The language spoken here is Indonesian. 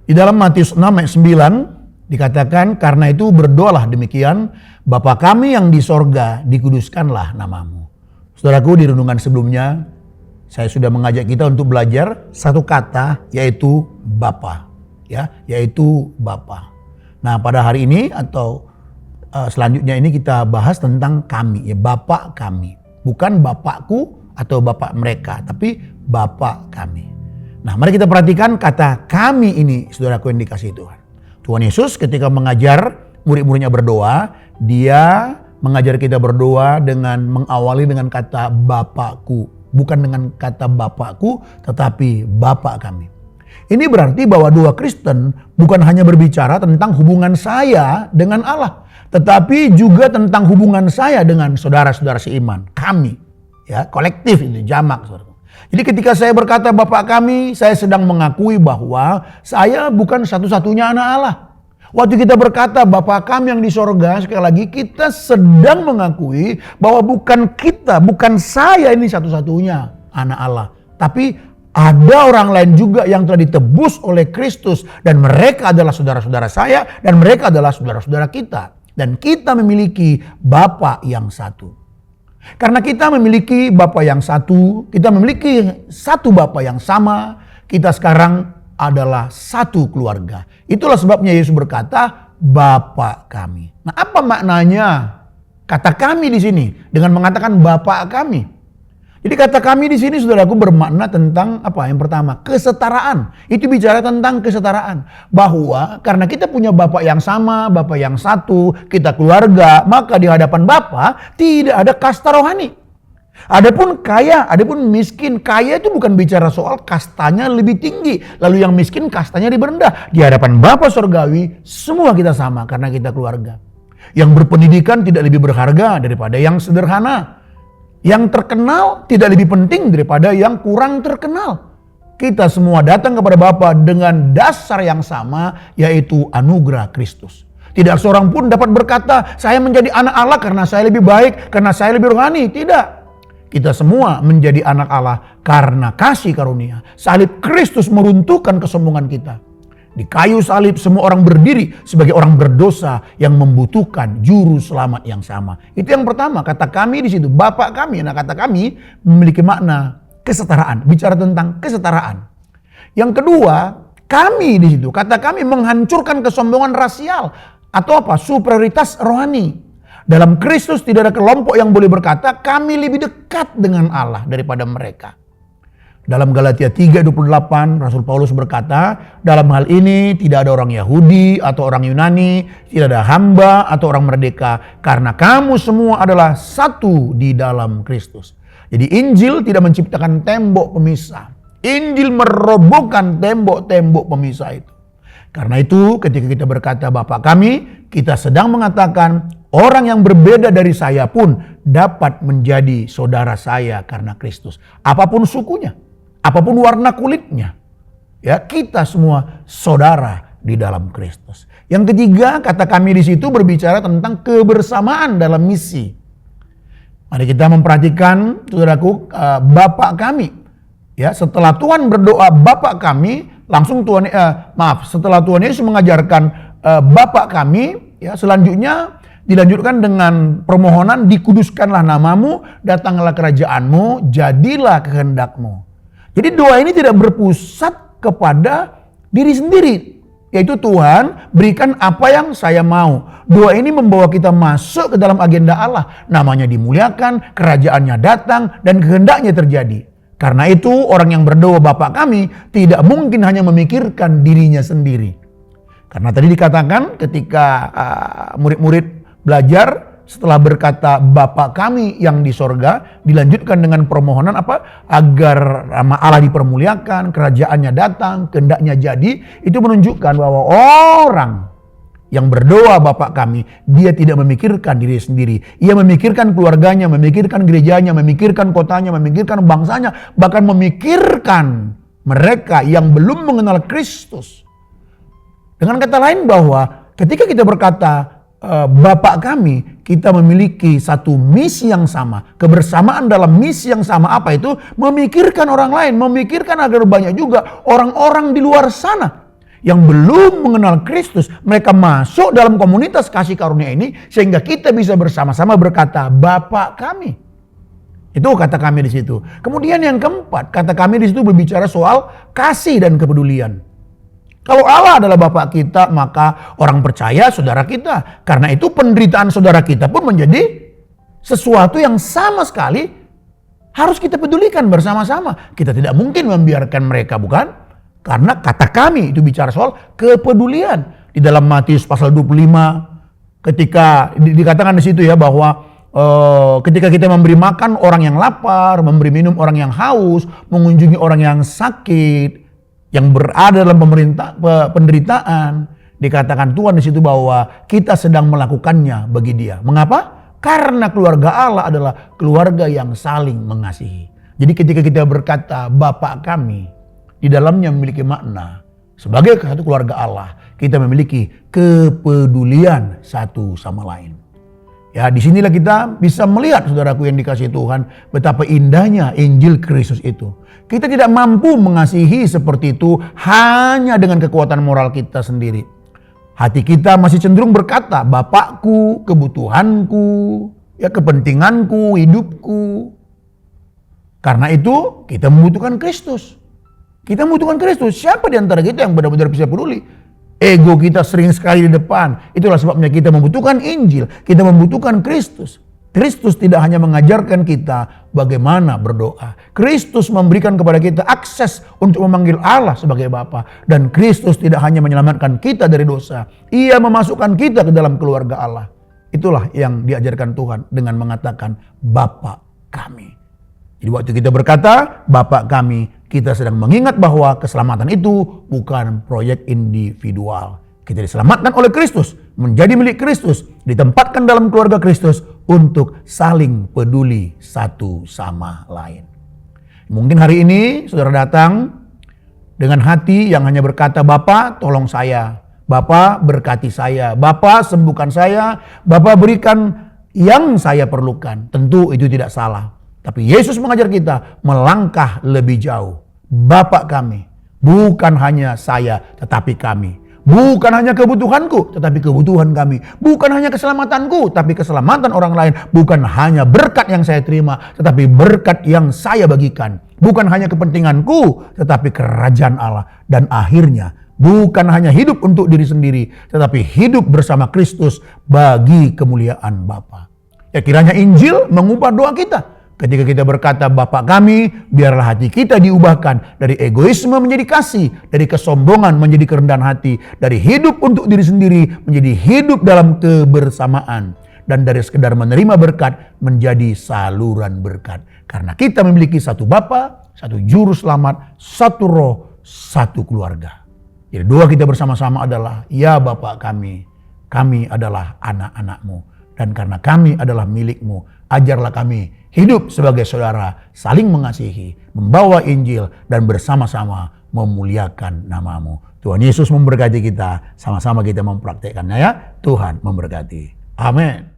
Di dalam Matius 6 ayat 9 dikatakan, karena itu berdoalah demikian, Bapa kami yang di sorga, dikuduskanlah namamu. Saudaraku, di renungan sebelumnya saya sudah mengajak kita untuk belajar satu kata, yaitu Bapa, yaitu Bapa. Nah, pada hari ini atau selanjutnya ini kita bahas tentang kami, Bapa kami, bukan bapakku atau bapak mereka, tapi Bapa kami. Nah, mari kita perhatikan kata kami ini, saudaraku yang dikasihi Tuhan. Tuhan Yesus ketika mengajar murid-muridnya berdoa, dia mengajar kita berdoa dengan mengawali dengan kata Bapakku. Bukan dengan kata Bapakku, tetapi Bapa kami. Ini berarti bahwa dua Kristen bukan hanya berbicara tentang hubungan saya dengan Allah, tetapi juga tentang hubungan saya dengan saudara-saudara seiman. Kami, kolektif ini, jamak, saudara. Jadi ketika saya berkata Bapak kami, saya sedang mengakui bahwa saya bukan satu-satunya anak Allah. Waktu kita berkata Bapa kami yang di sorga, sekali lagi kita sedang mengakui bahwa bukan saya ini satu-satunya anak Allah. Tapi ada orang lain juga yang telah ditebus oleh Kristus, dan mereka adalah saudara-saudara saya, dan mereka adalah saudara-saudara kita. Dan kita memiliki Bapa yang satu. Karena kita memiliki Bapa yang satu, kita memiliki satu Bapa yang sama, kita sekarang adalah satu keluarga. Itulah sebabnya Yesus berkata, Bapa kami. Nah, apa maknanya kata kami di sini dengan mengatakan Bapa kami? Jadi kata kami di sini, saudaraku, bermakna tentang apa? Yang pertama, kesetaraan. Itu bicara tentang kesetaraan. Bahwa karena kita punya Bapa yang sama, Bapa yang satu, kita keluarga, maka di hadapan Bapa tidak ada kasta rohani. Adapun kaya, adapun miskin, kaya itu bukan bicara soal kastanya lebih tinggi, lalu yang miskin kastanya lebih rendah. Di hadapan Bapa Surgawi, semua kita sama karena kita keluarga. Yang berpendidikan tidak lebih berharga daripada yang sederhana. Yang terkenal tidak lebih penting daripada yang kurang terkenal. Kita semua datang kepada Bapa dengan dasar yang sama, yaitu anugerah Kristus. Tidak seorang pun dapat berkata, saya menjadi anak Allah karena saya lebih baik, karena saya lebih rohani. Tidak. Kita semua menjadi anak Allah karena kasih karunia. Salib Kristus meruntuhkan kesombongan kita. Di kayu salib semua orang berdiri sebagai orang berdosa yang membutuhkan juru selamat yang sama. Itu yang pertama, kata kami di situ, Bapak kami. Nah, kata kami memiliki makna kesetaraan, bicara tentang kesetaraan. Yang kedua, kami di situ, kata kami menghancurkan kesombongan rasial atau apa? Superioritas rohani. Dalam Kristus tidak ada kelompok yang boleh berkata kami lebih dekat dengan Allah daripada mereka. Dalam Galatia 3:28 Rasul Paulus berkata, dalam hal ini tidak ada orang Yahudi atau orang Yunani, tidak ada hamba atau orang merdeka, karena kamu semua adalah satu di dalam Kristus. Jadi Injil tidak menciptakan tembok pemisah. Injil merobohkan tembok-tembok pemisah itu. Karena itu ketika kita berkata Bapa kami, kita sedang mengatakan orang yang berbeda dari saya pun dapat menjadi saudara saya karena Kristus. Apapun sukunya. Apapun warna kulitnya, kita semua saudara di dalam Kristus. Yang ketiga, kata kami di situ berbicara tentang kebersamaan dalam misi. Mari kita memperhatikan, saudaraku, Bapak kami. Setelah Tuhan berdoa Bapak kami, setelah Tuhan Yesus mengajarkan Bapak kami, selanjutnya dilanjutkan dengan permohonan, dikuduskanlah namamu, datanglah kerajaanmu, jadilah kehendakmu. Jadi doa ini tidak berpusat kepada diri sendiri. Yaitu Tuhan berikan apa yang saya mau. Doa ini membawa kita masuk ke dalam agenda Allah. Namanya dimuliakan, kerajaannya datang, dan kehendaknya terjadi. Karena itu orang yang berdoa Bapa kami tidak mungkin hanya memikirkan dirinya sendiri. Karena tadi dikatakan ketika murid-murid belajar, setelah berkata Bapa kami yang di sorga, dilanjutkan dengan permohonan apa? Agar nama Allah dipermuliakan, kerajaannya datang, kehendaknya jadi. Itu menunjukkan bahwa orang yang berdoa Bapa kami, dia tidak memikirkan diri sendiri. Ia memikirkan keluarganya, memikirkan gerejanya, memikirkan kotanya, memikirkan bangsanya, bahkan memikirkan mereka yang belum mengenal Kristus. Dengan kata lain bahwa ketika kita berkata Bapak kami, kita memiliki satu misi yang sama. Kebersamaan dalam misi yang sama, apa itu? Memikirkan orang lain, memikirkan agar banyak juga orang-orang di luar sana yang belum mengenal Kristus, mereka masuk dalam komunitas kasih karunia ini sehingga kita bisa bersama-sama berkata, Bapa kami. Itu kata kami di situ. Kemudian yang keempat, kata kami di situ berbicara soal kasih dan kepedulian. Kalau Allah adalah Bapa kita, maka orang percaya saudara kita. Karena itu penderitaan saudara kita pun menjadi sesuatu yang sama sekali harus kita pedulikan bersama-sama. Kita tidak mungkin membiarkan mereka, bukan? Karena kata kami itu bicara soal kepedulian. Di dalam Matius pasal 25, ketika dikatakan di situ ya bahwa ketika kita memberi makan orang yang lapar, memberi minum orang yang haus, mengunjungi orang yang sakit, yang berada dalam penderitaan, dikatakan Tuhan di situ bahwa kita sedang melakukannya bagi dia. Mengapa? Karena keluarga Allah adalah keluarga yang saling mengasihi. Jadi ketika kita berkata Bapa kami, di dalamnya memiliki makna sebagai satu keluarga Allah, kita memiliki kepedulian satu sama lain. Ya, disinilah kita bisa melihat, saudaraku yang dikasihi Tuhan, betapa indahnya Injil Kristus itu. Kita tidak mampu mengasihi seperti itu hanya dengan kekuatan moral kita sendiri. Hati kita masih cenderung berkata, Bapakku, kebutuhanku, ya kepentinganku, hidupku. Karena itu kita membutuhkan Kristus. Kita membutuhkan Kristus. Siapa di antara kita yang benar-benar bisa peduli? Ego kita sering sekali di depan. Itulah sebabnya kita membutuhkan Injil. Kita membutuhkan Kristus. Kristus tidak hanya mengajarkan kita bagaimana berdoa. Kristus memberikan kepada kita akses untuk memanggil Allah sebagai Bapa. Dan Kristus tidak hanya menyelamatkan kita dari dosa. Ia memasukkan kita ke dalam keluarga Allah. Itulah yang diajarkan Tuhan dengan mengatakan Bapa kami. Jadi waktu kita berkata Bapa kami, kita sedang mengingat bahwa keselamatan itu bukan proyek individual. Kita diselamatkan oleh Kristus, menjadi milik Kristus, ditempatkan dalam keluarga Kristus untuk saling peduli satu sama lain. Mungkin hari ini saudara datang dengan hati yang hanya berkata, Bapa tolong saya, Bapa berkati saya, Bapa sembuhkan saya, Bapa berikan yang saya perlukan. Tentu itu tidak salah. Tapi Yesus mengajar kita melangkah lebih jauh. Bapa kami, bukan hanya saya tetapi kami. Bukan hanya kebutuhanku tetapi kebutuhan kami. Bukan hanya keselamatanku tapi keselamatan orang lain. Bukan hanya berkat yang saya terima tetapi berkat yang saya bagikan. Bukan hanya kepentinganku tetapi kerajaan Allah. Dan akhirnya bukan hanya hidup untuk diri sendiri tetapi hidup bersama Kristus bagi kemuliaan Bapa. Ya kiranya Injil mengubah doa kita. Ketika kita berkata Bapa kami, biarlah hati kita diubahkan dari egoisme menjadi kasih, dari kesombongan menjadi kerendahan hati, dari hidup untuk diri sendiri menjadi hidup dalam kebersamaan, dan dari sekedar menerima berkat menjadi saluran berkat. Karena kita memiliki satu Bapa, satu juru selamat, satu roh, satu keluarga. Jadi doa kita bersama-sama adalah, ya Bapa kami adalah anak-anak-Mu, dan karena kami adalah milik-Mu, ajarlah kami hidup sebagai saudara, saling mengasihi, membawa Injil, dan bersama-sama memuliakan nama-Mu. Tuhan Yesus memberkati kita, sama-sama kita mempraktekkannya ya. Tuhan memberkati. Amin.